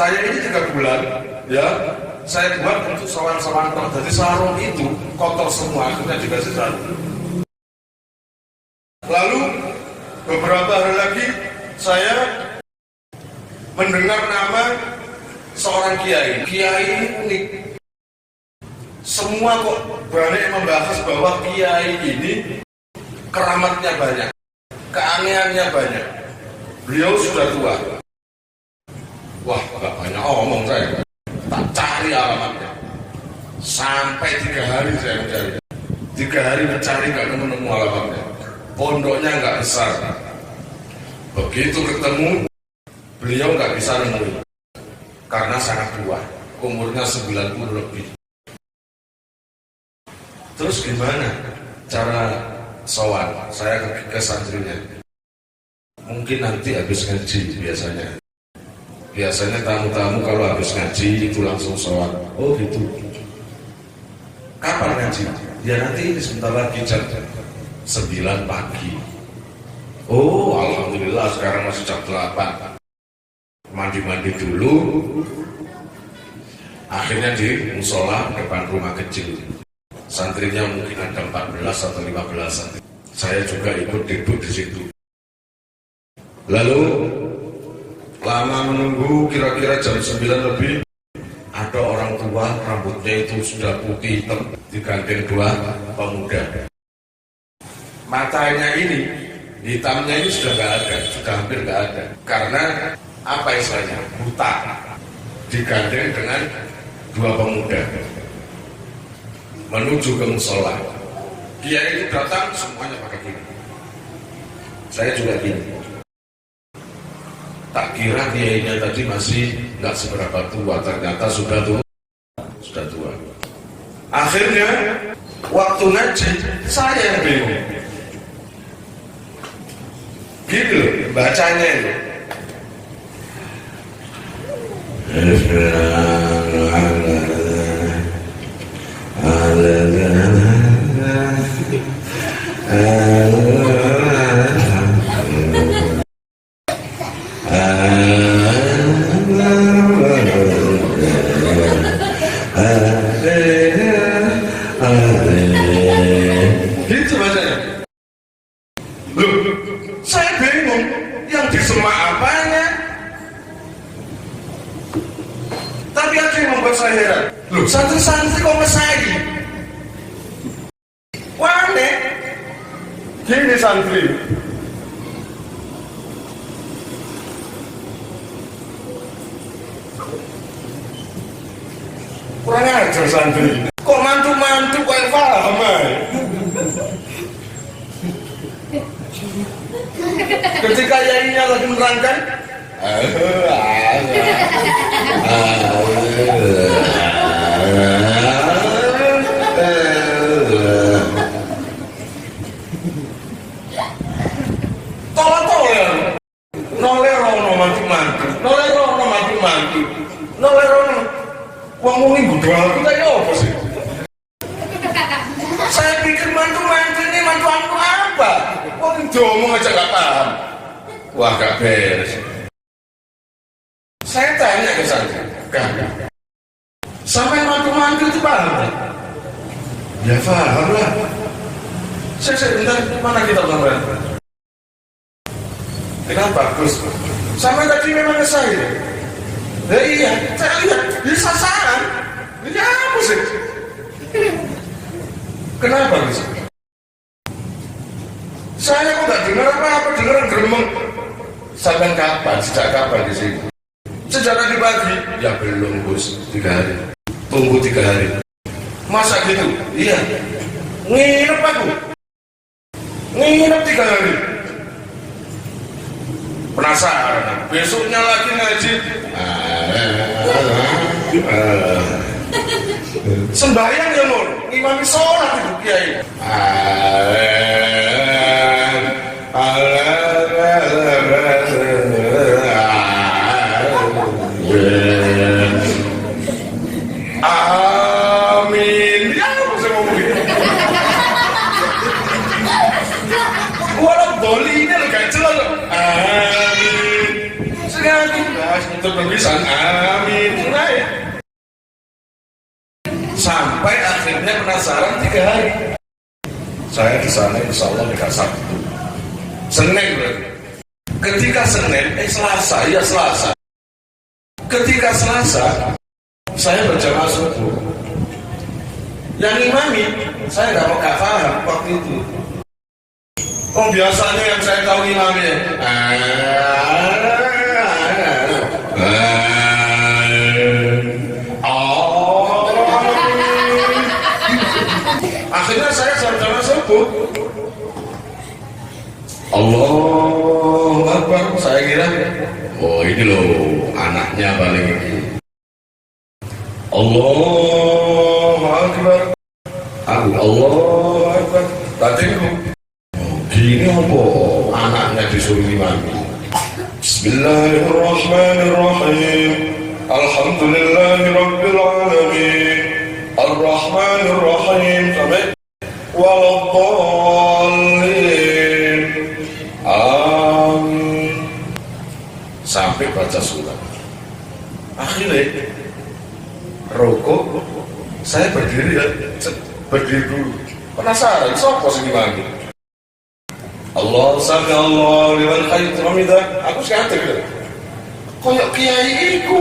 saya ini 3 bulan ya saya buat untuk sowan-sowan. Jadi sarung itu kotor semua, akhirnya dikasih sarung. Lalu beberapa hari lagi saya mendengar nama seorang kiai. Kiai ini unik. Semua kok berani membahas bahwa kiai ini keramatnya banyak, keanehannya banyak. Beliau sudah tua. Wah, gak banyak omong saya. Tak cari alamatnya. Sampai 3 hari saya mencari. 3 hari mencari gak nemu alamatnya. Pondoknya gak besar. Begitu ketemu, beliau gak bisa nemuin. Karena sangat tua. Umurnya 90 lebih. Terus gimana cara sowan? Saya ke santrinya. Mungkin nanti habis ngaji biasanya. Biasanya tamu-tamu kalau habis ngaji itu langsung sowan. Oh gitu. Kapan ngaji? Ya nanti ini sebentar lagi jam 9 pagi. Oh alhamdulillah sekarang masih jam 8. Mandi-mandi dulu. Akhirnya di musola depan rumah kecil. Santrinya mungkin ada 14 atau 15 santri. Saya juga ikut duduk di situ. Lalu lama menunggu, kira-kira jam 9 lebih ada orang tua, rambutnya itu sudah putih hitam, digandeng 2 pemuda. Matanya ini, hitamnya ini sudah nggak ada, sudah hampir nggak ada. Karena apa istilahnya? Buta. Digandeng dengan 2 pemuda menuju ke musola. Kiai itu datang semuanya pakai gini. Saya juga gini. Tak kira kiainya tadi masih nggak seberapa tua, ternyata sudah tua. Akhirnya waktu ngaji saya yang bingung. Gitu bacanya itu. Gitu bacanya. Loh, saya bingung yang disemak apanya. Tapi ada yang membuat saya heran. Loh, santri-santri kok ngesai? Wah aneh. Gini santri. Kurang ajar santri. Kok mantu-mantu kok yang paham ketika yainya lagi menerangkan tolong nolero no mantu-mantu nolero wong ini budal kita ya apa sih? Saya pikir mantu-mantu ini mantu apa? Wong ini ngomong aja gak paham. Wah gak beres. Saya tanya ke santri, Kak, sampai mantu-mantu itu paham kan? Ya paham lah. Saya bentar, mana kita teman? Ini bagus. Sampai tadi memang saya. Iya, saya lihat di sasaran. Ini apa sih? Kenapa bisa? Saya kok nggak dengar apa-apa, dengar geremeng. Sampai kapan? Sejak kapan di sini? Sejak tadi pagi? Ya belum bos, 3 hari. Tunggu 3 hari. Masa gitu? Iya. Nginep aku. Nginep 3 hari. Penasaran. Besoknya lagi ngaji. Sembahyang ya Nur, ngimami sholat itu kiai. Amin. Ya apa sih ngomong gitu? Walau doli ini gak jelas. Amin. Sekarang bahas tulisan amin naik. Sampai akhirnya penasaran 3 hari. Saya di sana insya Allah dekat Sabtu. Senin berarti. Ketika Senin, Selasa, ya Selasa. Ketika Selasa, saya berjamaah subuh. Yang imami, saya nggak paham waktu itu. Oh biasanya yang saya tahu imamnya. Akhirnya saya berjamaah subuh. Allahu Akbar, saya kira oh ini loh anaknya paling ini. Allahu Akbar, Allahu Akbar. Batinku gini apa anaknya disuruh imam. Bismillahirrahmanirrahim. Alhamdulillahirabbil alamin. Ar-Rahmanir-Rahim sampai waladhdallin. Amin. Sampai baca surat. Akhirnya rokok, saya berdiri ya, berdiri dulu. Penasaran, siapa sih dipanggil? Allah sami Allah liman hamidah. Aku sekarang gitu. Koyok kiai iku.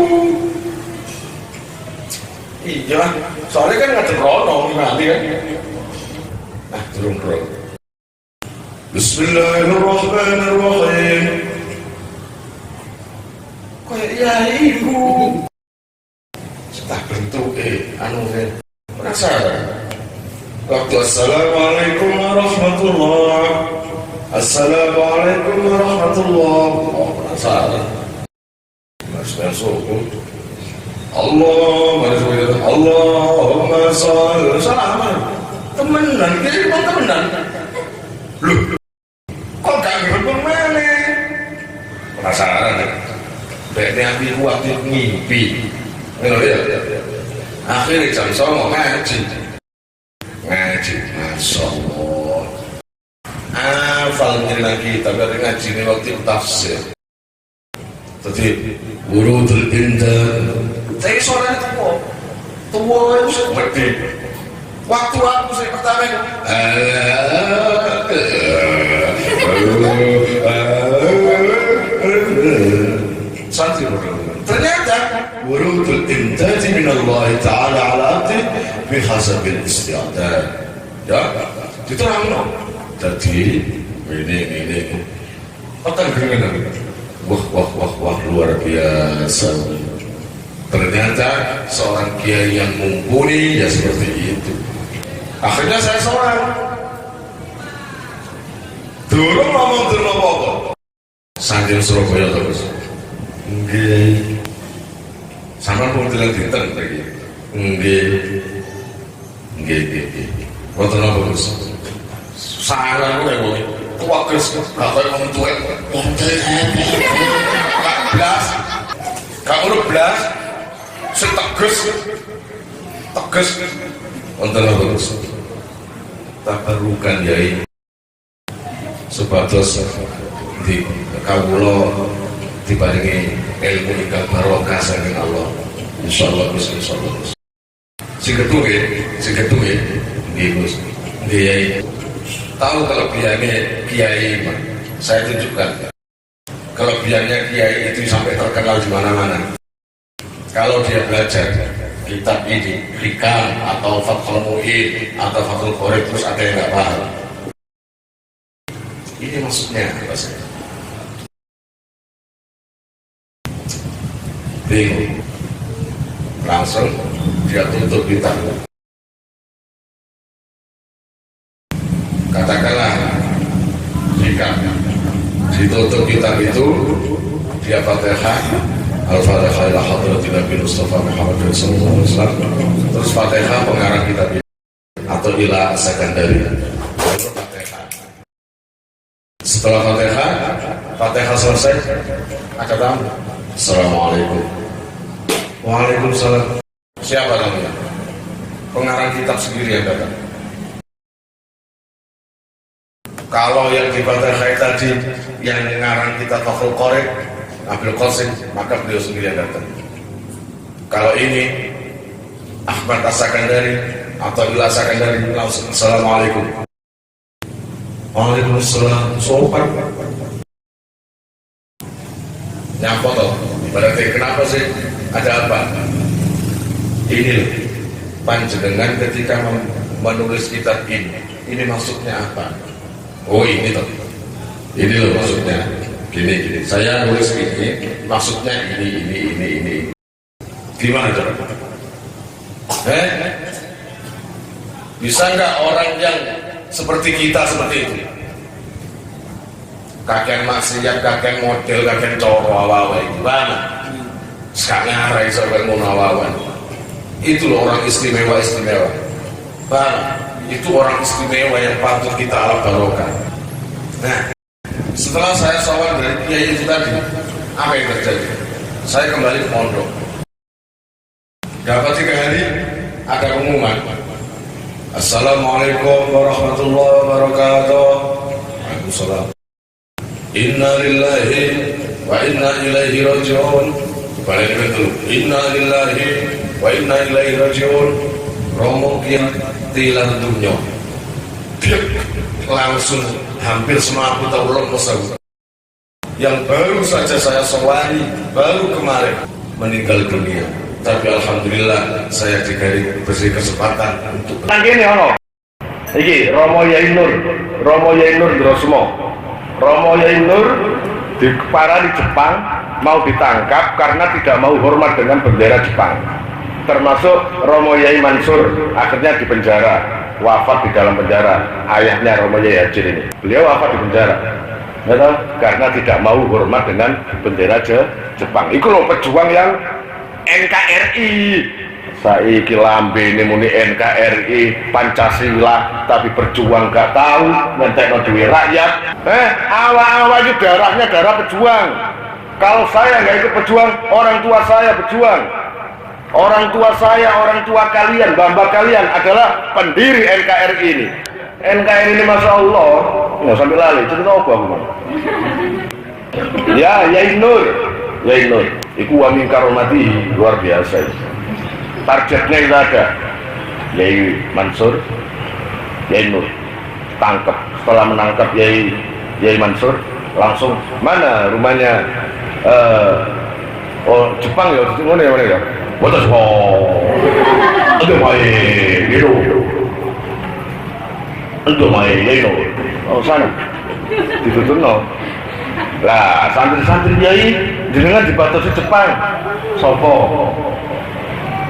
Iya, soalnya kan nggak terono nanti kan. Nah, turun. Bismillahirrahmanirrahim. Koyok kiai iku. Tak bentuk anu penasaran. Waktu assalamualaikum warahmatullahi. Assalamualaikum warahmatullahi. Oh penasaran. Mas subuh. Allahumma sholli salaman. Temenan, kiri kok temenan. Loh, kok gak ngerti mana? Penasaran ya? Beknya aku waktu ngimpi. Akhirnya jam 09.00 ngaji, Masya Allah. Hafal lagi, tapi ada ngaji ini waktu tafsir. Jadi wurudul indah. Saya suaranya tua itu seperti waktu aku saya pertama santai. Ternyata wurudul indah minallahi ta'ala ala abdi bihasabil isti'adah. Ya, diterangkan. Jadi ini otak gini. Wah luar biasa. Ternyata seorang kiai yang mumpuni ya seperti itu. Akhirnya saya seorang dulu ngomong dulu apa Sanjung Surabaya terus nggih sama pun bilang dinten lagi nggih wonten apa terus salah aku ya wong tua kes gak koyo wong tuwek blas gak urut blas seteges wonten apa terus tabarukan yai sebatas di kawula diparingi ilmu ingkang barokah saking Allah insyaallah Gus insyaallah Gus sing kedua nggih Gus nggih yai tahu kelebihannya kiai saya tunjukkan kelebihannya kiai itu sampai terkenal di mana-mana. Kalau dia belajar kitab ini Hikam atau Fathul Mu'in atau Fathul Qorib terus ada yang nggak paham ini maksudnya apa sih? Bingung langsung dia tutup kitab. Katakanlah jika ditutup kitab itu dia Fatihah Al-Fatihah ila hadratin Nabi Mustafa Muhammad sallallahu alaihi wasallam terus Fatihah pengarang kitab itu atau ila sekandari lalu Fatihah. Setelah Fatihah selesai ada tamu. Assalamualaikum. Waalaikumsalam. Siapa namanya? Pengarang kitab sendiri yang datang. Kalau yang di Fatihah tadi yang ngarang kitab Fathul Qorib Abil Qasim, maka beliau sendiri yang datang. Kalau ini Ahmad As-Sakandari atau Ila Sakandari, langsung assalamualaikum. Waalaikumsalam. Sopan. Nyapa toh. Berarti kenapa sih? Ada apa? Ini loh, panjenengan ketika menulis kitab ini maksudnya apa? Oh ini toh. Ini loh maksudnya. Gini. Saya nulis ini, maksudnya ini. Gimana coba? Bisa nggak orang yang seperti kita seperti itu? Kakek maksiat, kakek model, kakek cowok wawawa gimana? Sekarang ngarai soal munawawan. Itu loh orang istimewa. Bang, itu orang istimewa yang patut kita ala barokah. Nah, setelah saya soal dari kiai itu tadi, apa yang terjadi? Saya kembali ke pondok. Dapat 3 hari ada pengumuman. Assalamualaikum warahmatullahi wabarakatuh. Waalaikumsalam. Inna lillahi wa inna ilaihi raji'un. Balik itu. Inna lillahi wa inna ilaihi raji'un. Romo kian tilan dunya. Langsung hampir semua anggota ulama yang baru saja saya sewani baru kemarin meninggal dunia. Tapi alhamdulillah saya diberi kesempatan untuk ini ono iki Romo Yai Nur Drosmo. Romo Yai Nur diparah di Jepang, mau ditangkap karena tidak mau hormat dengan bendera Jepang. Termasuk Romo Yai Mansur akhirnya dipenjara, wafat di dalam penjara. Ayahnya Romo Yai Hajir ini, beliau wafat di penjara karena tidak mau hormat dengan bendera Jepang. Itu loh pejuang yang NKRI. Saiki lambe ini muni NKRI Pancasila tapi berjuang gak tahu ngentekno duwe rakyat. Awal-awal itu darahnya darah pejuang. Kalau saya nggak ikut pejuang, orang tua saya berjuang. Orang tua saya, orang tua kalian, bamba kalian adalah pendiri NKRI ini. NKRI ini masya Allah, nggak sampai lali. Cerita apa aku? Ya, Yai Nur. Iku wa min karomati, luar biasa. Targetnya itu ada. Yai Mansur, Yai Nur tangkap. Setelah menangkap Yai Mansur, langsung mana rumahnya? Oh Jepang ya, mana ya? Betul. Untuk main Yai Nur. Oh sana, ditutup no. Lah santri-santri Yai jenengan dibatasi Jepang. Sopo?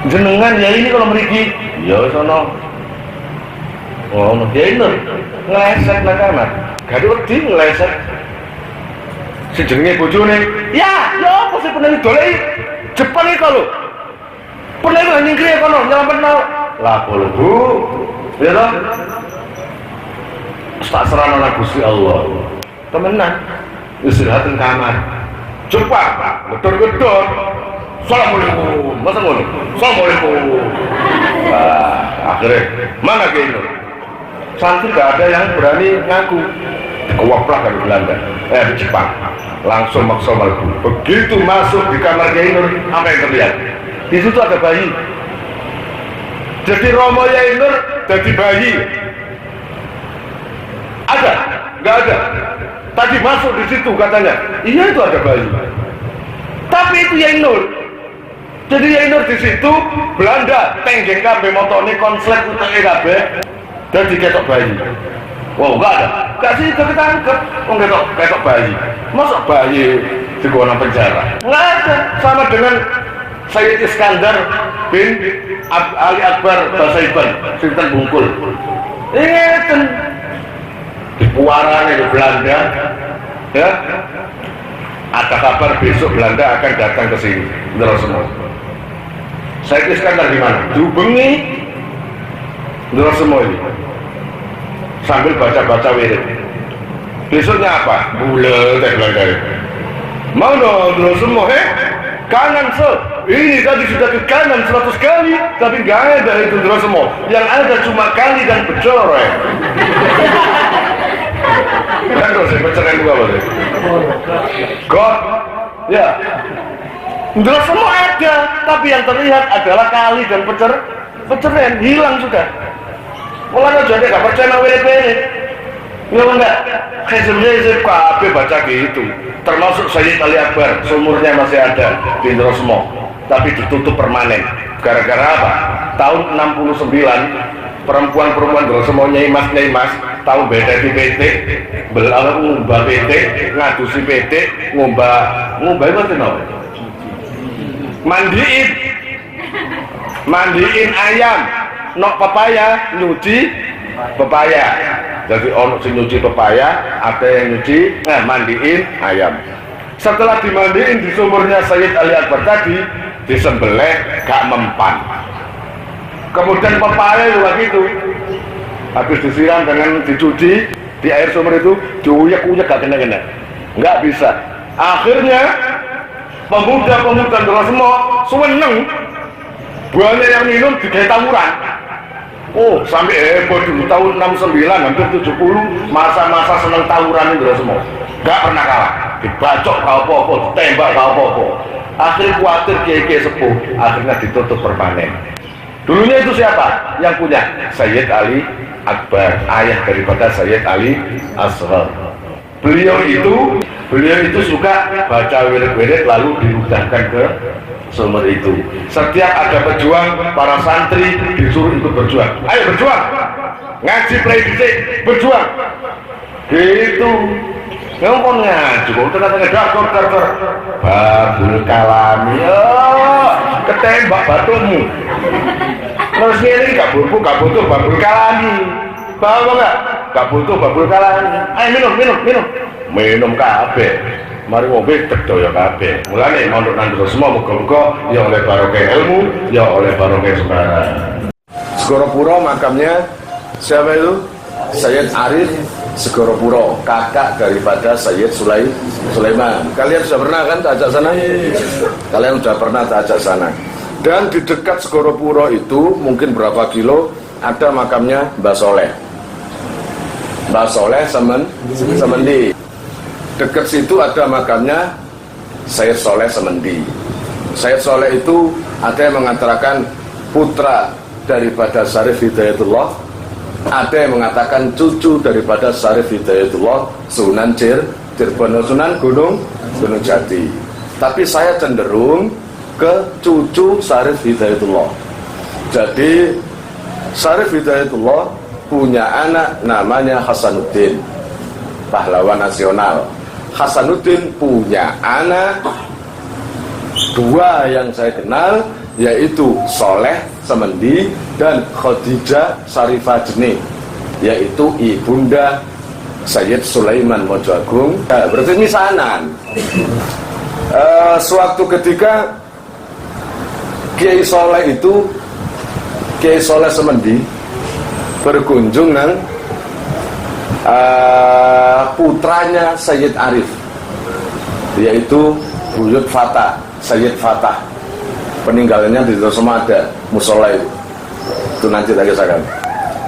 Jenengan Yai ini kalau meriki, ya sono. Oh, Yai Nur ngeleset nang kamar. Gak wedi ngeleset. Si jenenge bojone, ya apa sih pernah doleki Jepang iki kalau. Pernah nang nyingkir kono nyelametno. Lah bolo Bu. Ya toh? Tak serana nang Gusti Allah. Temenan. Istirahat di kamar. Jepang, gedor-gedor. Assalamualaikum. Masa ngono? Assalamualaikum. Akhirnya mana Kiai Nur? Santri gak ada yang berani ngaku. Kewaplah dari Belanda. Di Jepang. Langsung maksa mlebu. Begitu masuk di kamar Kiai Nur, apa yang terlihat? Di situ ada bayi. Jadi Romo Yai Nur jadi bayi. Ada? Gak ada. Tadi masuk di situ katanya, iya itu ada bayi. Tapi itu Yai Nur. Jadi Yai Nur di situ Belanda tenggeng kabeh motone konslet uteke kabeh dan diketok bayi. Wow, enggak ada. Enggak sih ketangkep. Wong ketok bayi. Masa bayi digono penjara? Enggak ada. Sama dengan Sayyid Iskandar bin Ali Akbar Basaiban, Sultan Bungkul. Ingeten di Puaran di Belanda, ya. Ada kabar besok Belanda akan datang ke sini, terus semua. Sayyid Iskandar di mana? Dihubengi, terus semua ini. Sambil baca-baca wirid. Besoknya apa? Bulan teh Belanda. Mau dong, terus semua, kanan ini tadi sudah ke kanan 100 kali, tapi nggak ada itu terus semua. Yang ada cuma kali dan pecoreng. Kan terus pecoreng juga boleh. God Ya. Ndros semua ada, tapi yang terlihat adalah kali dan peceren, hilang sudah. Mulanya jadi gak percaya wirid-wirid. Ya enggak, hizib kabeh baca gitu. Termasuk Sayyid Ali Akbar, sumurnya masih ada di Ndrosmo, tapi ditutup permanen. Gara-gara apa? Tahun 69 perempuan-perempuan Ndrosmo nyeimas tahu beda di PT, ngubah PT, ngadusi PT, ngubah itu no. Mandiin ayam, nok pepaya, nyuci pepaya. Jadi ono sing nyuci pepaya, ada yang nyuci, mandiin ayam. Setelah dimandiin di sumurnya Sayyid Ali Akbar tadi, disembelih gak mempan. Kemudian pepaya juga gitu, habis disiram dengan dicuci di air sumur itu, diuyak-uyak gak kena-kena, nggak bisa. Akhirnya pemuda-pemuda Ndrosmo seneng, banyak yang minum digawe tawuran. Oh, sampai heboh dulu tahun 69 hampir 70, masa-masa seneng tawuran Ndrosmo. Gak pernah kalah, dibacok kau apa-apa, ditembak kau apa-apa. Akhirnya khawatir kiai-kiai sepuh, akhirnya ditutup permanen. Dulunya itu siapa yang punya? Sayyid Ali Akbar, ayah daripada Sayyid Ali Asghar. Beliau itu suka baca wirid-wirid lalu dirudahkan ke sumber itu. Setiap ada pejuang, para santri disuruh ikut berjuang. Ayo berjuang, ngaji play dhisik, berjuang. Gitu. Ngomong ngaji kok tengah-tengah dakor babul kalami. Oh, ketembak batumu. Terus ini gak butuh babul kalami. Bawa enggak? Gak butuh babul kalami. Ayo minum kabeh. Mari ngombe ya kabeh. Mulane mondok nang Ndrosmo muga-muga ya oleh barokah ilmu, ya oleh barokah saudara. Segoropuro makamnya siapa itu? Sayyid Arif Segoropuro, kakak daripada Sayyid Sulaiman. Kalian sudah pernah kan ajak sana? Kalian sudah pernah ajak sana. Dan di dekat Segoropuro itu mungkin berapa kilo ada makamnya Mbah Soleh. Mbah Soleh Semendi. Dekat situ ada makamnya Sayyid Soleh Semendi. Sayyid Soleh itu ada yang mengatakan putra daripada Syarif Hidayatullah, ada yang mengatakan cucu daripada Syarif Hidayatullah, Sunan Cirebon, Sunan Gunung Jati. Tapi saya cenderung ke cucu Syarif Hidayatullah. Jadi Syarif Hidayatullah punya anak namanya Hasanuddin, pahlawan nasional. Hasanuddin punya anak dua yang saya kenal, yaitu Soleh Semendi dan Khadijah Syarifah Jeni, yaitu ibunda Sayyid Sulaiman Mojo Agung. Berarti misanan. Suatu ketika Kiai Soleh Semendi berkunjung dengan putranya Sayyid Arif, yaitu Buyut Fatah, Sayyid Fatah. Peninggalannya di Ndrosmo ada musola itu nanti lagi saya kan.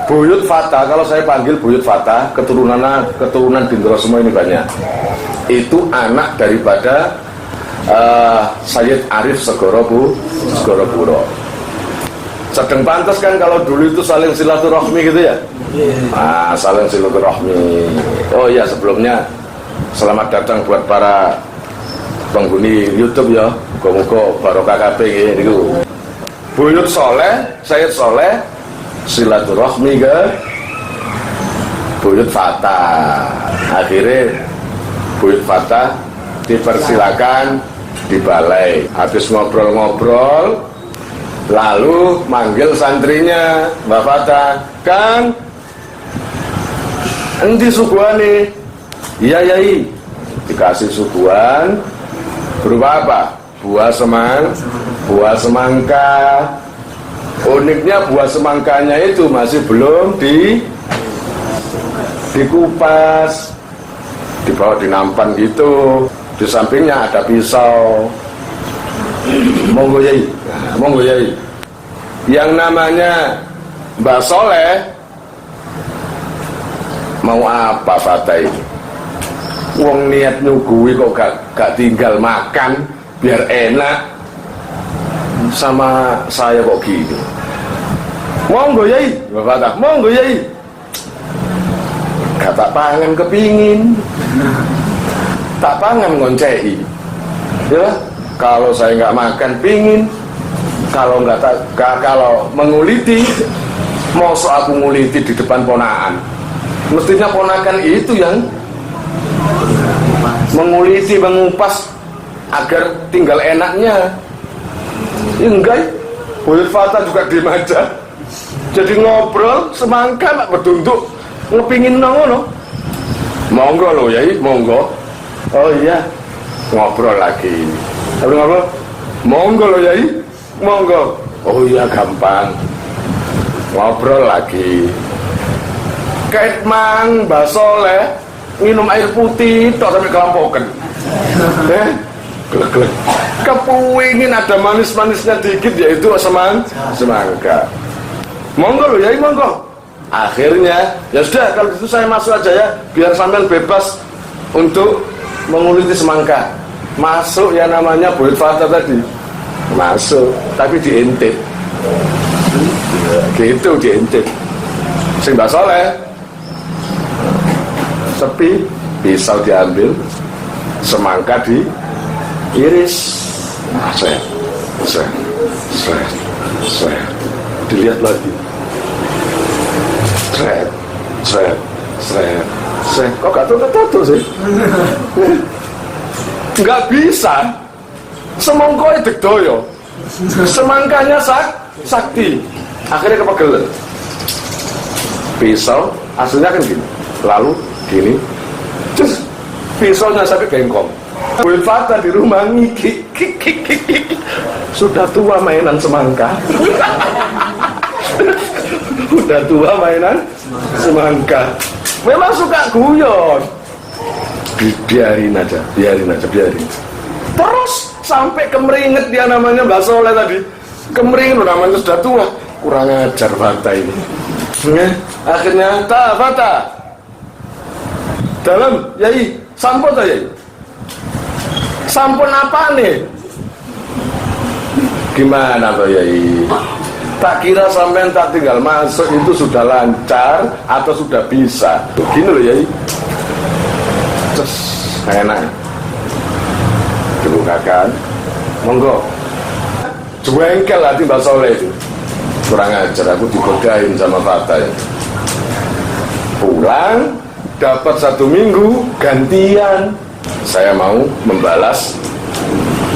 Buyut Fatah, kalau saya panggil Buyut Fatah, keturunan di Ndrosmo ini banyak. Itu anak daripada Sayyid Arif Segoropuro. Sedang pantas kan kalau dulu itu saling silaturahmi gitu ya. Saling silaturahmi. Oh iya, sebelumnya selamat datang buat para penghuni YouTube ya. Muga-muga barokah kabeh niku. Buyut Soleh, Sayyid Soleh silaturahmi ke Buyut Fatah. Akhirnya Buyut Fatah dipersilakan di balai. Habis ngobrol-ngobrol, lalu manggil santrinya, Mbak Fatah, Kang, endi suguhane? Iya yai. Dikasih suguhan berupa apa? Buah semangka. Uniknya buah semangkanya itu masih belum dikupas, dibawa di nampan gitu. Di sampingnya ada pisau. Monggo yai. Monggo yai. Yang namanya Mbah Soleh mau apa Fatah itu? Wong niat nyuguhi kok gak tinggal makan biar enak. Sama saya kok gini. Monggo Yai, Bapak tak, monggo Yai. Gak tak pangan kepingin. Tak pangan ngoncei. Ya, kalau saya nggak makan pingin. Kalau kalau menguliti, mosok aku nguliti di depan ponakan. Mestinya ponakan itu yang menguliti, mengupas agar tinggal enaknya. Ya enggak, Buyut Fatah juga diem aja. Jadi ngobrol semangka mak berdunduk ngepingin ngono. Monggo lo Yai, monggo. Oh iya, ngobrol lagi. Tapi ngobrol, monggo lo Yai, monggo. Oh iya gampang. Ngobrol lagi. Kayak mang Mbak Soleh minum air putih tok sampai kelampokan. Glek-glek. Kepuingin ada manis-manisnya dikit, yaitu semangka. Monggo lo Yai, monggo. Akhirnya ya sudah, kalau gitu saya masuk aja ya, biar sampean bebas untuk menguliti semangka. Masuk ya, namanya Buyut Fatah tadi. Masuk, tapi diintip. Gitu diintip. Sing Mbak Soleh sepi, pisau diambil, semangka diiris. Saya dilihat lagi. Sret. Kok gak tutup sih? Nggak bisa. Semongko itu doyo. Semangkanya sakti. Akhirnya kepegel. Pisau aslinya kan gini. Lalu gini. Terus pisaunya sampai bengkong. Buyut Fatah di rumah ngikik. Sudah tua mainan semangka. Udah tua mainan semangka. Memang suka guyon. Biarin aja. Terus sampai kemeringet dia, namanya Mbak Soleh tadi. Kemeringet namanya sudah tua. Kurang ajar Fatah ini. Akhirnya Fatah. Dalam Yai, sampun ta Yai? Sampun apa nih? Gimana Pak Yai? Tak kira sampean tak tinggal masuk itu sudah lancar atau sudah bisa. Begini loh Yai. Terus enak. Dibukakan. Monggo. Jengkel hati Mbak Soleh itu. Kurang ajar, aku digodain sama Fatah ya. Pulang, dapat 1 minggu gantian. Saya mau membalas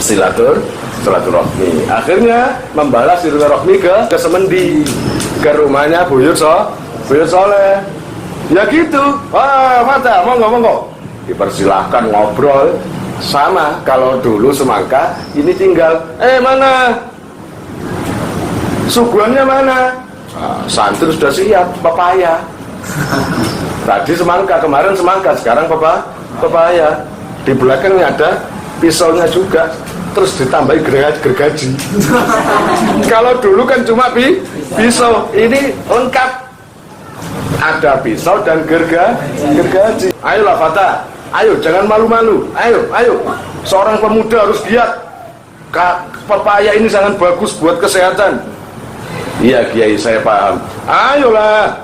silaturahmi. Akhirnya membalas silaturahmi ke Semendi, ke rumahnya Buyut Soleh. Ya gitu. Wah, Fatah, monggo. Dipersilahkan ngobrol. Sama kalau dulu semangka, ini tinggal. Mana? Suguhannya mana? Santri sudah siap, pepaya. Tadi semangka, kemarin semangka, sekarang pepaya. Di belakangnya ada pisaunya juga. Terus ditambahi gergaji. Kalau dulu kan cuma pisau, ini lengkap. Ada pisau dan gergaji. Ayolah Fatah, ayo jangan malu-malu. Ayo. Seorang pemuda harus giat. Pepaya ini sangat bagus buat kesehatan. Iya Kiai, saya paham. Ayolah.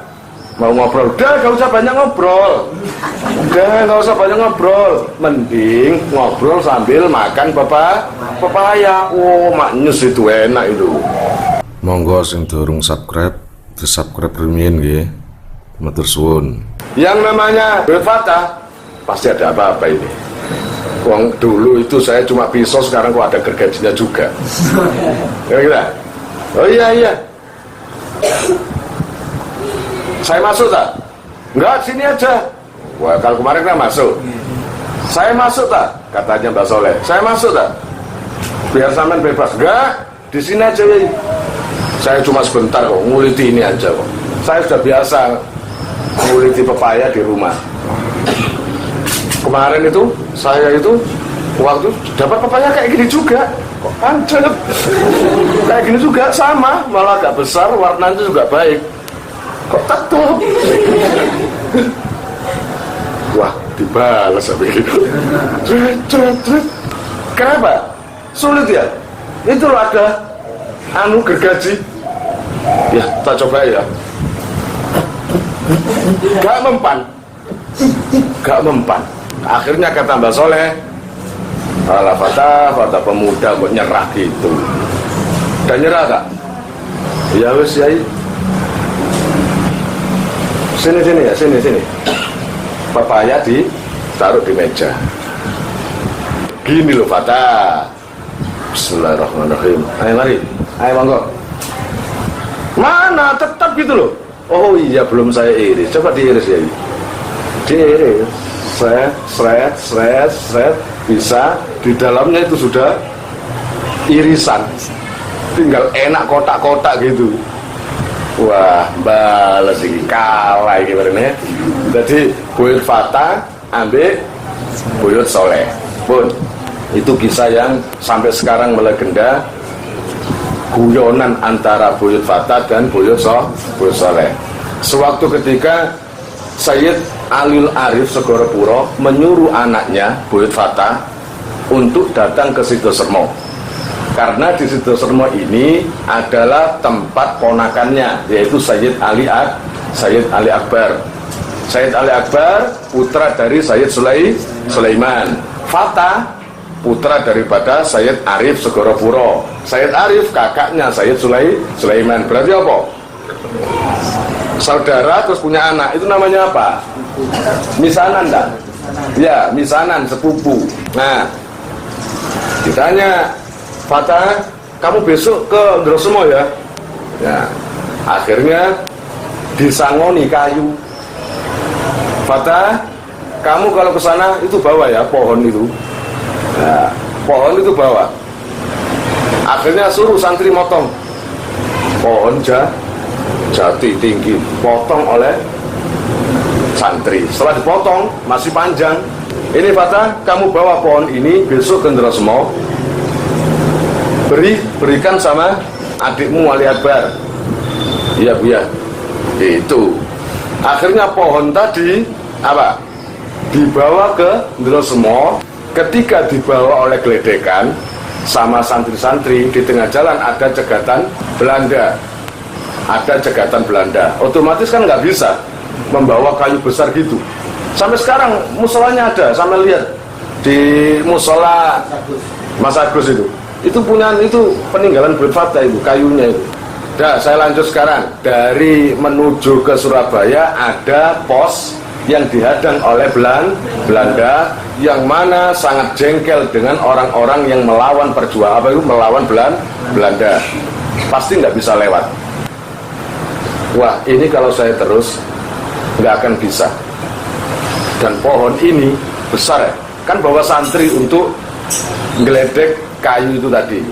Mau ngobrol, udah gak usah banyak ngobrol. Mending ngobrol sambil makan pepaya. Oh, maknyus itu enak itu. Monggo sing durung subscribe, di-subscribe rumiyin nggih. Matur suwun. Yang namanya Buyut Fatah pasti ada apa-apa ini. Wong dulu itu saya cuma pisau, sekarang kok ada gergajinya juga. Kira-kira. Oh iya. Saya masuk tak? Enggak, sini aja. Wah, kalau kemarin kan masuk. Saya masuk tak? Katanya Mbak Soleh. Saya masuk tak? Biar sampean bebas. Enggak, di sini aja ya. Saya cuma sebentar kok, nguliti ini aja kok. Saya sudah biasa nguliti pepaya di rumah. Kemarin itu, saya itu waktu dapat pepaya kayak gini juga. Kok pancet. Kayak gini juga, sama. Malah agak besar, warnanya juga baik. Kok tetap? Wah, dibalas sampai gitu. Kenapa? Sulit ya? Itu loh ada gergaji. Ya, tak coba ya. Gak mempan. Akhirnya kata Mbak Soleh, alah fata pemuda kok nyerah gitu. Dan nyerah gak? Ya wes ya. Sini ya, sini. Papaya ditaruh di meja. Gini loh Fata. Bismillahirrahmanirrahim. Ayo mari, ayo monggo. Mana tetap gitu loh. Oh iya belum saya iris. Coba diiris ya. Diiris. Seret. Bisa. Di dalamnya itu sudah irisan. Tinggal enak kotak-kotak gitu. Wah, balas ini kalah gimana. Jadi buyut Fata ambil buyut Soleh. Pun itu kisah yang sampai sekarang melegenda, guyonan antara buyut Fata dan buyut Soleh. Sewaktu ketika Sayyid Alil Arif Segoropuro menyuruh anaknya buyut Fata untuk datang ke Sidosermo, karena di Sidosermo ini adalah tempat ponakannya, yaitu Sayyid Ali Akbar. Sayyid Ali Akbar putra dari Sayyid Sulaiman. Fata putra daripada Sayyid Arif Segoropuro. Sayyid Arif kakaknya Sayyid Sulaiman. Berarti apa? Saudara terus punya anak. Itu namanya apa? Misanan tak? Ya, misanan, sepupu. Nah, ditanya, Fata, kamu besok ke Ndrosemo ya? Ya, akhirnya disangoni kayu. Fata, kamu kalau ke sana itu bawa ya pohon itu. Nah, pohon itu bawa. Akhirnya suruh santri motong pohon jati tinggi, potong oleh santri. Setelah dipotong masih panjang. Ini Fata, kamu bawa pohon ini besok ke Ndrosemo, berikan sama adikmu Ali Akbar. Iya Bu ya. Itu. Akhirnya pohon tadi apa? Dibawa ke Ndrosemo. Ketika dibawa oleh geledekan sama santri-santri, di tengah jalan ada cegatan Belanda. Otomatis kan nggak bisa membawa kayu besar gitu. Sampai sekarang musolanya ada, sampai lihat di musola Mas Agus itu punya, itu peninggalan buyut Fata itu, kayunya itu. Nah, saya lanjut sekarang. Dari menuju ke Surabaya ada pos yang dihadang oleh Belanda, yang mana sangat jengkel dengan orang-orang yang melawan melawan Belanda. Pasti nggak bisa lewat. Wah, ini kalau saya terus nggak akan bisa. Dan pohon ini besar ya, kan bawa santri untuk ngeledek kayu itu tadi.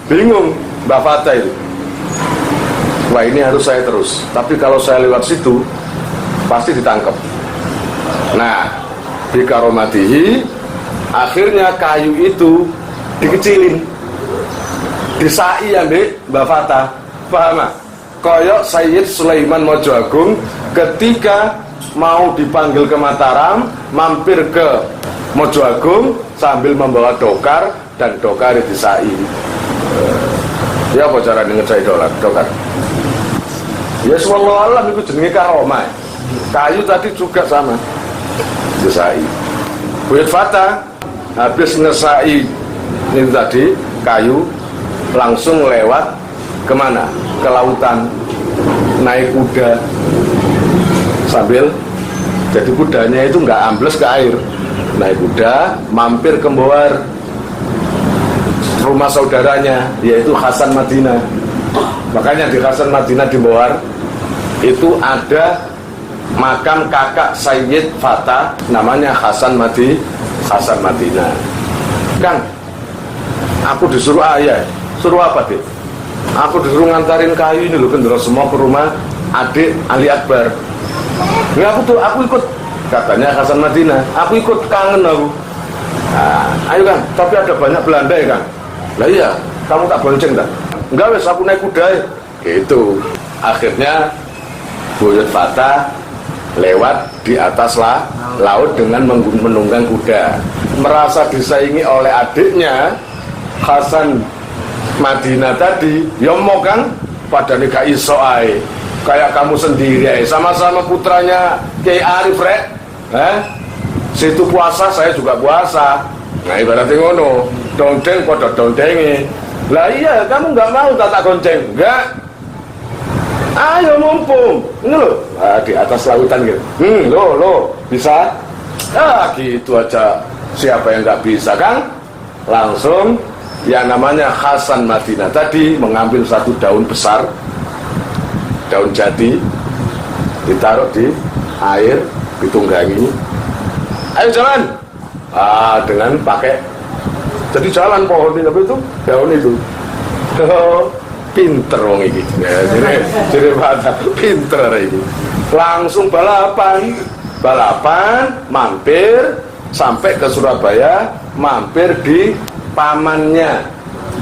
Bingung Mbak Fata itu. Wah, ini harus saya terus. Tapi kalau saya lewat situ pasti ditangkap. Nah, di karomatihi akhirnya kayu itu dikecilin, disai ambil Mbak Fata. Paham? Koyok Sayyid Sulaiman Mojo Agung ketika mau dipanggil ke Mataram, mampir ke Mojo Agung sambil membawa dokar, dan dokar disai. Ya apa cara ngecai dokar? Ya wallahu itu jenenge karomah. Kayu tadi juga sama disai. Buyut Fata habis ngesai ini tadi kayu, langsung lewat kemana? Ke lautan, naik kuda sambil, jadi kudanya itu nggak ambles ke air, naik kuda mampir ke Mboar, rumah saudaranya yaitu Hasan Madinah. Makanya di Hasan Madinah di Mboar itu ada makam kakak Sayyid Fata, namanya Hasan Madinah. Kang, aku disuruh ayah, suruh apa deh? Aku disuruh ngantarin kayu ini loh ke Ndrosemo, ke rumah adik Ali Akbar. Ya aku ikut, katanya Hasan Madinah. Aku ikut, kangen aku. Nah, ayo Kang, tapi ada banyak Belanda ya Kang. Lah iya, kamu tak bonceng tak? Enggak wes, aku naik kuda ya. Gitu. Akhirnya buyut Fata lewat di atas laut dengan menunggang kuda. Merasa disaingi oleh adiknya Hasan Madinah tadi, ya mau kan padahal gak iso ae. Kayak kamu sendiri ae, sama-sama putranya Kiai Arif rek. Situ puasa, saya juga puasa. Nah ibaratnya ngono, dongdeng pada dongdengi. Lah iya, kamu nggak mau tak gonceng? Enggak. Ayo mumpung, ini loh, di atas lautan gitu. Lo bisa? Gitu aja. Siapa yang nggak bisa kan? Langsung yang namanya Hasan Madinah tadi mengambil satu daun besar, daun jati, ditaruh di air, ditunggangi. Ayo jalan. Dengan pakai. Jadi jalan pohon itu, daun itu. Pinter wong iki. Jadi pada pinter ini. Langsung balapan, mampir sampai ke Surabaya, mampir di pamannya,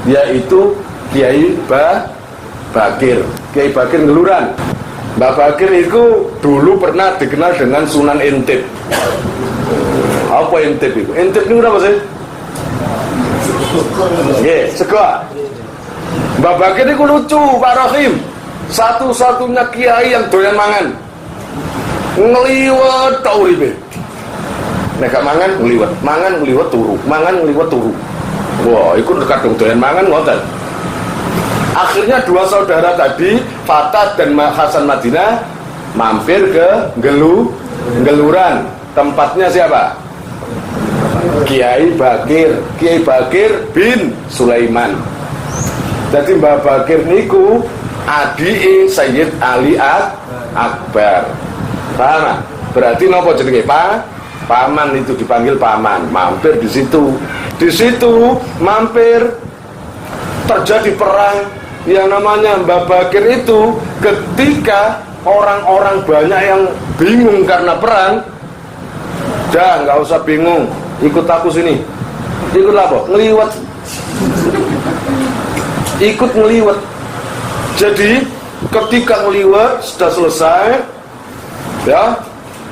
yaitu Kiai Bakir. Kiai Bakir Ngeluran. Mbak Bakir itu dulu pernah dikenal dengan Sunan Intip. Apa Intip itu? Intip itu apa sih? Sego. Mbak Bakir itu lucu, Pak Rahim. Satu-satunya kiai yang doyan mangan. Ngeliwet tau uripe. Nek gak mangan ngliwet, mangan ngliwet turu, mangan ngliwet turu. Wah, iku kadung doyan mangan ngoten. Akhirnya dua saudara tadi, Fatah dan Hasan Madinah, mampir ke Ngeluran. Tempatnya siapa? Kiai Bakir bin Sulaiman. Jadi Mbak Bakir niku adik Sayyid Ali Akbar. Paham? Berarti nopo jenenge paman itu dipanggil paman. Mampir di situ. Di situ mampir terjadi perang yang namanya Mbak Bakir itu ketika orang-orang banyak yang bingung karena perang. Dah nggak usah bingung, ikut aku sini. Ikut apa? Ngeliwet. Ikut ngeliwet. Jadi ketika ngeliwet sudah selesai, ya,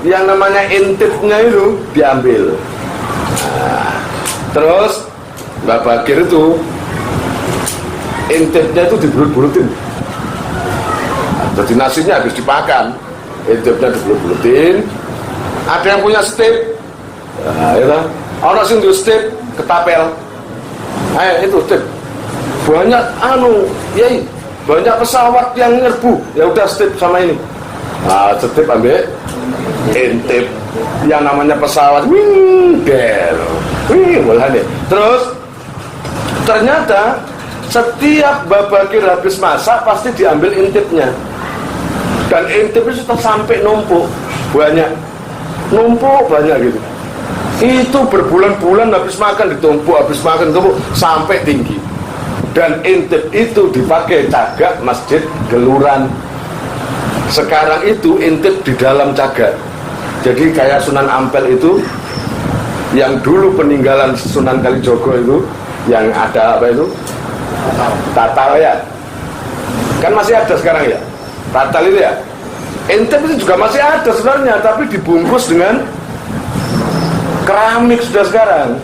yang namanya intipnya itu diambil. Terus Mbak Bakir itu intipnya itu dibulut-bulutin. Jadi nasinya habis dipakan, intipnya dibulut-bulutin. Ada yang punya stip, orang sing duwe stip ketapel. Ayo itu stip. Banyak yai, banyak pesawat yang nyerbu. Ya udah stip sama ini. Stip ambil intip yang namanya pesawat. Terus ternyata setiap Mbak Bakir habis masak pasti diambil intipnya. Dan intip itu sudah sampai numpuk banyak gitu. Itu berbulan-bulan habis makan ditumpuk sampai tinggi. Dan intip itu dipakai cagak Masjid Ngeluran. Sekarang itu intip di dalam cagak. Jadi kayak Sunan Ampel itu, yang dulu peninggalan Sunan Kalijogo itu, yang ada apa itu? Tatal ya. Kan masih ada sekarang ya. Tatal itu ya. Intip itu juga masih ada sebenarnya, tapi dibungkus dengan keramik sudah sekarang.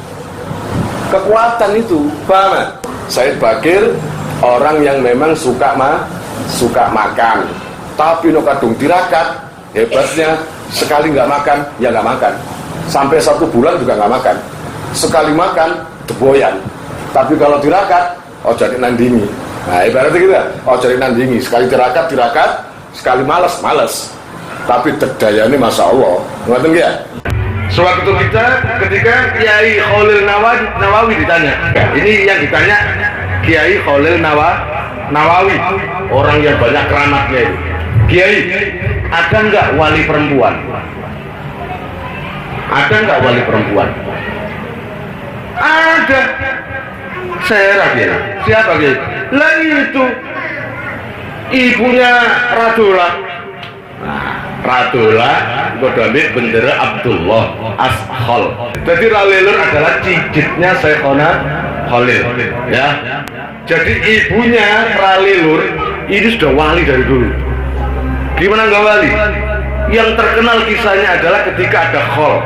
Kekuatan itu, paham? Sayyid Bakir orang yang memang suka makan, tapi no kadung tirakat. Hebatnya sekali nggak makan, ya nggak makan. Sampai 1 bulan juga nggak makan. Sekali makan, deboyan. Tapi kalau tirakat, jadi nandingi. Nah ibaratnya gitu, jadi nandingi. Sekali tirakat, sekali males. Tapi dayanya Masya Allah. Ngerti nggak? Sewaktu ketika Kiai Khalil Nawawi ditanya, ini yang ditanya Kiai Khalil Nawawi, orang yang banyak keramatnya itu. Kiai, ada nggak wali perempuan? Ada nggak wali perempuan? Ada. Saya rapi. Siapa Kiai? Lah itu ibunya Radula. Radula kodamik bendera Abdullah Ashol. Jadi Ralilur adalah cicitnya Syekhona Khalil, ya. Jadi ibunya Ralilur ini sudah wali dari dulu. Gimana nggak wali? yang terkenal kisahnya adalah ketika ada Khol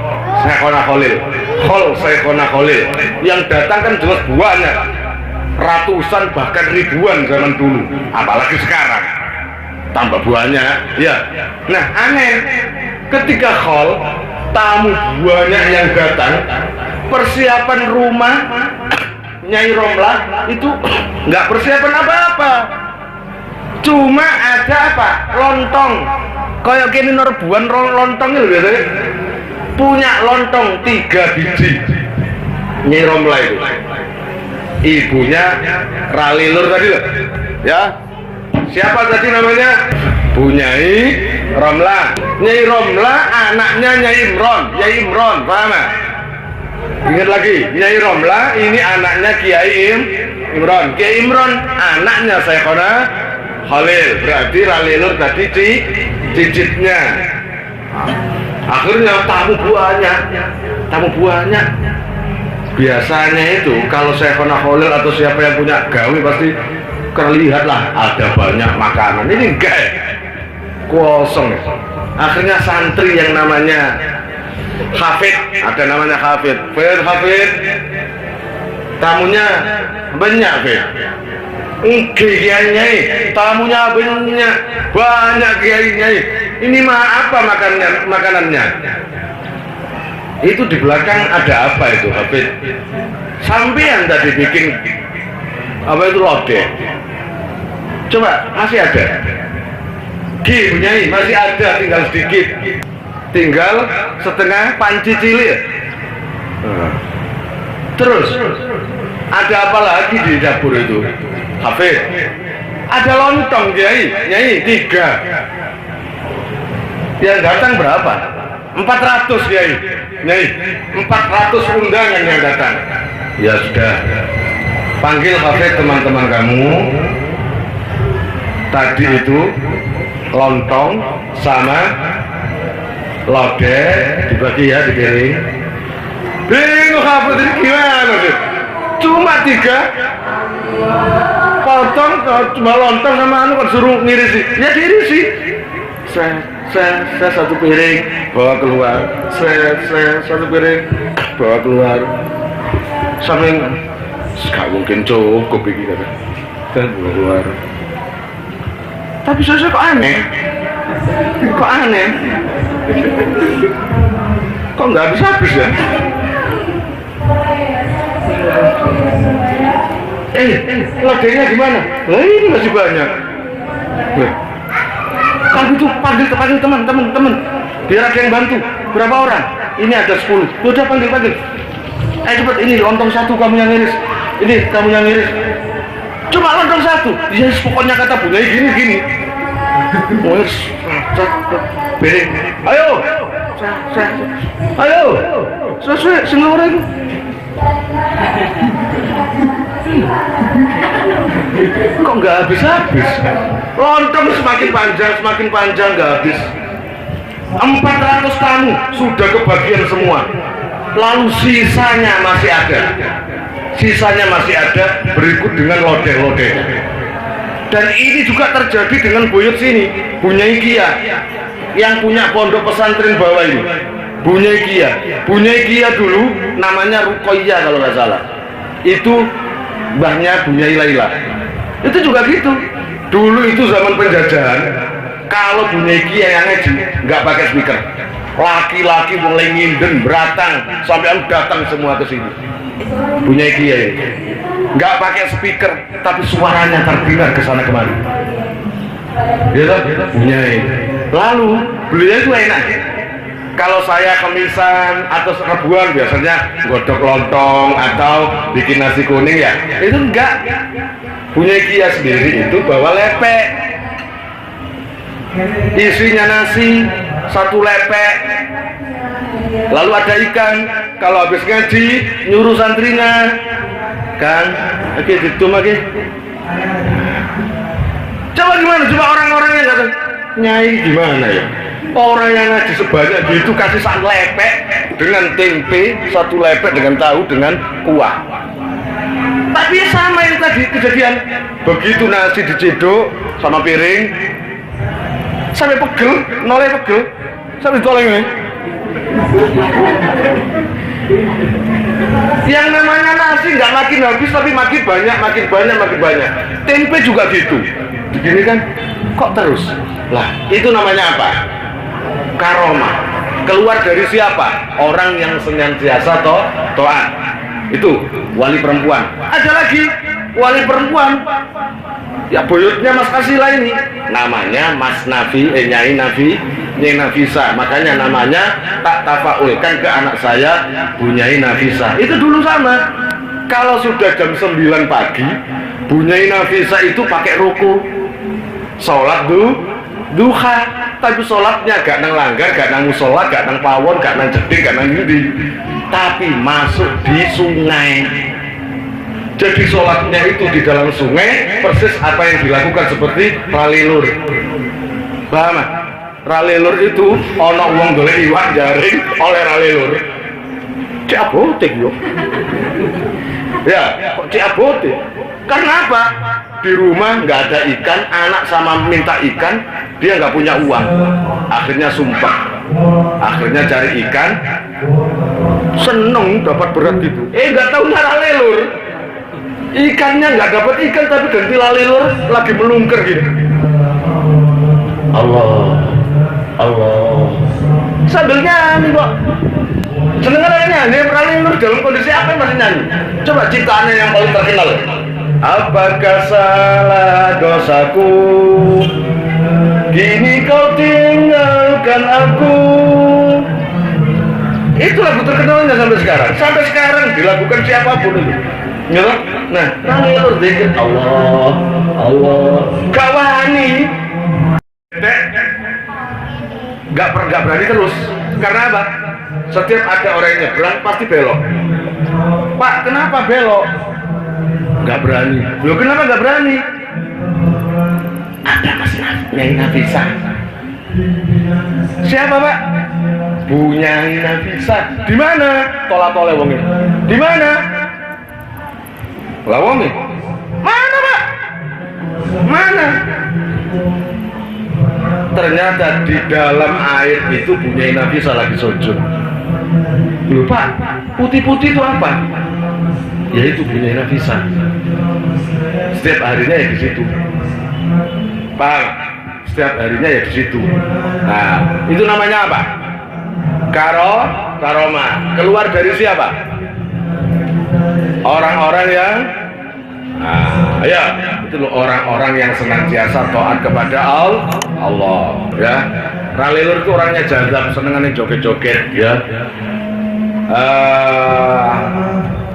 Syekhona Khalil yang datang kan jelas banyak, ratusan bahkan ribuan zaman dulu, apalagi sekarang tambah banyak ya. Nah aneh, ketika Khol tamu banyak yang datang, persiapan rumah Nyai Romlah itu nggak persiapan apa-apa, cuma ada apa, lontong kayak gini norbuan lontongnya loh biasanya, punya lontong 3 biji. Nyai Romlah itu ibunya Ralilur tadi loh ya, siapa tadi namanya? Bu Nyai Romlah. Nyai Romlah anaknya Nyai Imron, paham ya? Ingat lagi, Nyai Romlah ini anaknya Kiai Imron. Kiai Imron anaknya Syekhona Khalil, berarti Ralilur tadi cicitnya. Akhirnya tamu banyak. Biasanya itu kalau Syekhona Khalil atau siapa yang punya gawe pasti terlihat lah ada banyak makanan. Ini enggak ya, kosong. Akhirnya santri yang namanya Hafid, ada namanya Hafid, tamunya banyak, Kiai tamunya banyak Kiai. Ini apa makanannya? Itu di belakang ada apa itu Hafid? Sampean tadi bikin apa itu lodeh? Coba masih ada? Nyai masih ada, tinggal sedikit, tinggal setengah panci cilik. Terus ada apa lagi di dapur itu Hafid? Ada lontong Nyai 3. Yang datang berapa? 400 Nyai 400 undangan yang datang. Ya sudah, panggil Hafid teman-teman kamu tadi itu, lontong sama lodeh dibagi ya, dipiring. Bingung Hafid ini gimana sih? Cuma 3 potong, cuma lontong sama kan suruh ngirisi. Ya diirisi. Saya 1 piring bawa keluar. Saya 1 piring bawa keluar. Sampai gak mungkin cukup ini kan. Dan bawa keluar. Tapi saya kok aneh? Kok nggak habis ya? Lodehnya gimana? Ini masih banyak. Panggil teman-teman, biar ada yang bantu. Berapa orang? Ini ada 10. Udah panggil. Cepat, ini lontong 1 kamu yang ngiris. Ini kamu yang ngiris. Cuma lontong 1. Ya pokoknya kata Bu Nyai gini. Piring. Ayo. Sing ora iku. Kok nggak habis? Lontong semakin panjang nggak habis. 400 tamu sudah kebagian semua. Lalu sisanya masih ada. Berikut dengan lodeh. Dan ini juga terjadi dengan buyut sini, Bu Nyai Kia yang punya pondok pesantren bawah ini. Bu Nyai Kia dulu namanya Ruqayyah kalau nggak salah. Itu mbahnya Bu Nyai Laila. Itu juga gitu. Dulu itu zaman penjajahan, kalau Bu Nyai Kia yang ngaji nggak pakai speaker, laki-laki mulai nginden beratang sampai datang semua ke sini. Bu Nyai Kia nggak pakai speaker, tapi suaranya terdengar ke sana kemari. Ya, Bu Nyai. Lalu beliau itu enak. Kalau saya kemisan atau rebuan biasanya godok lontong atau bikin nasi kuning ya. Itu enggak. Bu Nyai Kia sendiri itu bawa lepek. Isinya nasi 1 lepek. Lalu ada ikan. Kalau habis ngaji nyuruh santrinya, Kang, oke ditum lagi. Coba gimana? Coba orang-orangnya nggak tahu. Nyai gimana ya? Orang yang ngaji sebanyak gitu kasih 1 lepek dengan tempe, 1 lepek dengan tahu dengan kuah. Tapi sama yang tadi kejadian. Begitu nasi diciduk sama piring, sampai pegel, noleh pegel. Sampai tolong ini. Yang namanya nasi nggak makin habis tapi makin banyak, makin banyak, makin banyak. Tempe juga gitu. Begini kan, kok terus? Lah, itu namanya apa? Karomah. Keluar dari siapa? Orang yang senantiasa to'at. Itu wali perempuan. Ada lagi wali perempuan. Ya buyutnya Mas Kasila ini. Namanya Mas Nafi, Nyai Nafi, Nyai Nafisa. Makanya namanya tak tafaulkan ke anak saya Bu Nyai Nafisa. Itu dulu sama. Kalau sudah jam 9 pagi, Bu Nyai Nafisa itu pakai ruku. Sholat duha, tapi sholatnya gak nang langgar, gak nang musola, gak nang pawon, gak nang jeding, gak nang ngendi, tapi masuk di sungai. Jadi sholatnya itu di dalam sungai, persis apa yang dilakukan seperti ralilur. Paham? Ralilur itu ono wong golek iwak jaring oleh ralilur. Cek abotik yo. Ya, kok cek abotik? Karena apa? Di rumah nggak ada ikan, anak sama minta ikan, dia nggak punya uang. Akhirnya sumpah. Akhirnya cari ikan, seneng dapat berat gitu. Nggak tahu cara lelur. Ikannya nggak dapat ikan, tapi ganti lalelur lagi melungker gitu. Allah, Allah. Sambil nyanyi kok. Seneng kan nyanyi, lalelur dalam kondisi apa yang masih nyanyi? Coba ciptaannya yang paling terkenal. Apakah salah dosaku? Kini kau tinggalkan aku. Itu lagu terkenalnya sampai sekarang. Sampai sekarang dilakukan siapapun itu. Ya, nah, ralilur zikir Allah, Allah. Kawani. Gak berani terus. Karena apa? Setiap ada orang yang nyebrang pasti belok. Pak, kenapa belok? Gak berani. Loh, kenapa gak berani? Ada Mas Nyai Nafisa. Siapa Pak? Bu Nyai Nafisa. Di mana? Tola-tole wonge. Di mana? Lah wonge. Mana Pak? Mana? Ternyata di dalam air itu Bu Nyai Nafisa lagi sujud. Loh Pak, putih-putih itu apa? Yaitu Bu Nyai Nafisa. Setiap harinya ya di situ. Paham? Setiap harinya ya di situ. Nah, itu namanya apa? Karomah. Keluar dari siapa? Orang-orang yang ya, itu loh orang-orang yang senantiasa taat kepada Allah, ya. Ralilur itu orangnya jazab, senengannya joget-joget, ya.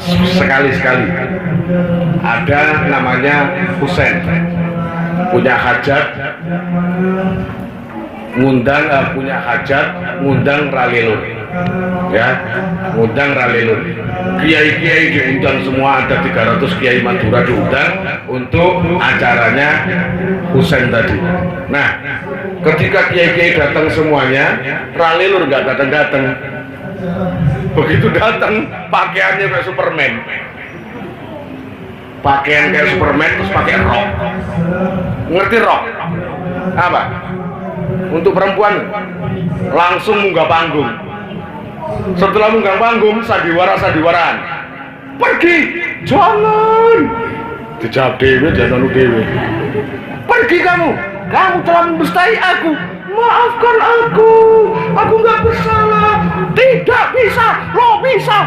Sekali-sekali ada namanya Husain, punya hajat, ngundang ralilur, ya, ngundang ralilur. Kiai-kiai diundang semua, ada 300 kiai Madura diundang untuk acaranya Husain tadi. Nah, ketika kiai-kiai datang semuanya, ralilur nggak datang-datang. Begitu datang, pakaiannya kayak Superman. Pakaian kayak Superman, terus pakai rok. Ngerti rok? Apa? Untuk perempuan langsung munggah panggung. Setelah munggah panggung, sandiwaraan. Pergi, jangan. Dijawab dewe, jangan dewe. Pergi kamu telah mendustai aku. Maafkan aku nggak bersalah. Tidak bisa, lo bisa.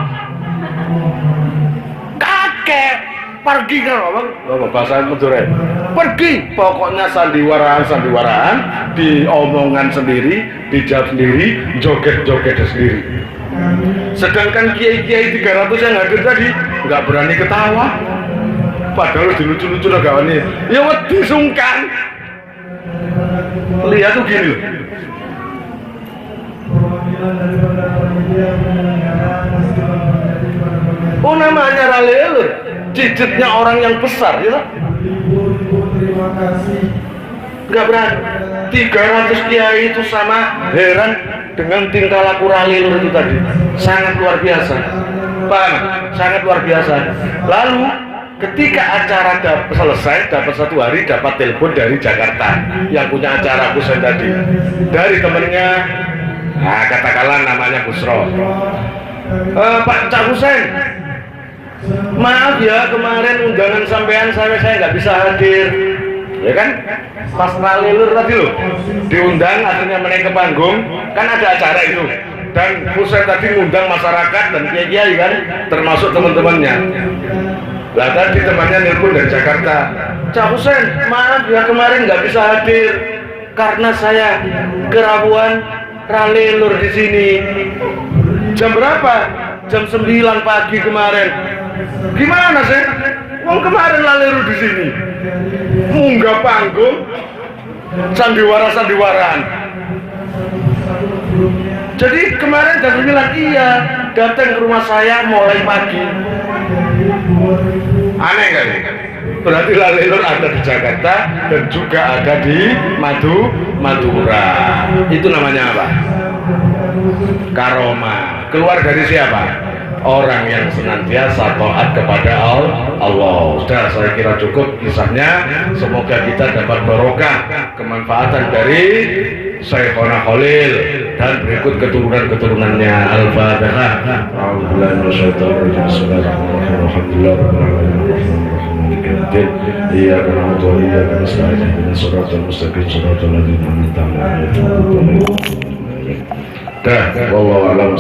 Kakek, pergi kan abang? Bahasa Madura. Pergi, pokoknya sandiwaraan, diomongan sendiri, dijawab sendiri, joget-joget sendiri. Sedangkan kiai-kiai 300 yang hadir tadi nggak berani ketawa. Padahal dilucu-lucu negawannya. Ya wedi sungkan. Lihat tuh gini loh. Oh, namanya ralilur, cicitnya orang yang besar, ya. Nggak berani. 300 kiai itu sama heran dengan tingkah laku ralilur itu tadi. Sangat luar biasa. Paham? Sangat luar biasa. Lalu ketika acara selesai, dapat satu hari dapat telepon dari Jakarta yang punya acara Husain tadi, dari temennya Nah, katakanlah namanya Busro. Pak Cak Husain, maaf ya, kemarin undangan sampean saya nggak bisa hadir. Ya kan? Pas Ralilur tadi loh, diundang akhirnya menaik ke panggung, kan ada acara itu. Dan Husain tadi ngundang masyarakat dan kiai-kiai kan, termasuk teman-temannya. Lah tadi temannya nelpon dari Jakarta, Cak Husain, maaf ya kemarin nggak bisa hadir karena saya kerawuan Ralilur di sini. Jam berapa? Jam 9 pagi kemarin. Gimana sih? Wong kemarin Ralilur di sini. Munggah panggung, sandiwara-sandiwaraan. Jadi kemarin jam 9 iya datang ke rumah saya mulai pagi. Aneh kan? Berarti Ralilur ada di Jakarta dan juga ada di Madura. Itu namanya apa? Karomah. Keluar dari siapa? Orang yang senantiasa taat kepada Allah. Sudah, saya kira cukup kisahnya. Semoga kita dapat barokah kemanfaatan dari Syekhona Khalil dan berikut keturunan-keturunannya. Al-Fatihah. Iyyaka na'budu wa iyyaka nasta'in ihdinas siratal mustaqim siratal ladzina an'amta 'alaihim ghairil maghdubi 'alaihim. Wallahu a'lam.